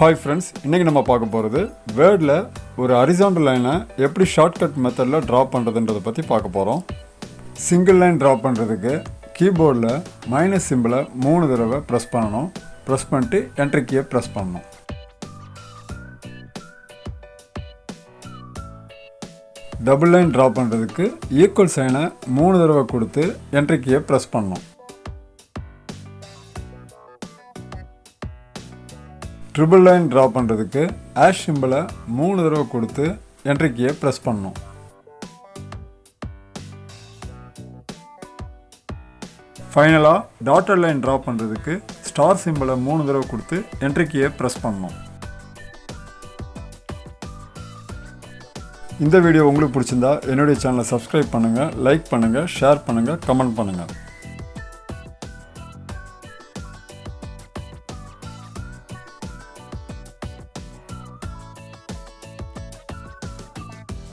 Hi friends, இன்னைக்கு நம்ம பார்க்க போகிறது வேர்டில் ஒரு ஹரிசாண்டல் லைனை எப்படி ஷார்ட்கட் மெத்தடில் ட்ரா பண்ணுறதுன்றதை பற்றி பார்க்க போகிறோம். சிங்கிள் லைன் ட்ரா பண்ணுறதுக்கு கீபோர்டில் மைனஸ் சிம்பிளை 3 தடவை ப்ரெஸ் பண்ணணும். ப்ரெஸ் பண்ணிட்டு என்ட்ரி கீயை ப்ரெஸ் பண்ணணும். டபுள் லைன் ட்ரா பண்ணுறதுக்கு ஈக்குவல் சைனை 3 தடவை கொடுத்து என்ட்ரி கீயை ப்ரெஸ் பண்ணணும். ட்ரிபிள் லைன் ட்ரா பண்ணுறதுக்கு ஆஷ் சிம்பிளை 3 தடவை கொடுத்து என்ட்ரி கீயை ப்ரெஸ் பண்ணணும். ஃபைனலாக டாட்டட் லைன் ட்ரா பண்ணுறதுக்கு ஸ்டார் சிம்பிளை 3 தடவை கொடுத்து என்ட்ரி கீயை ப்ரெஸ் பண்ணணும். இந்த வீடியோ உங்களுக்கு பிடிச்சிருந்தா என்னுடைய சேனலை சப்ஸ்கிரைப் பண்ணுங்கள், லைக் பண்ணுங்கள், ஷேர் பண்ணுங்கள், கமெண்ட் பண்ணுங்கள்.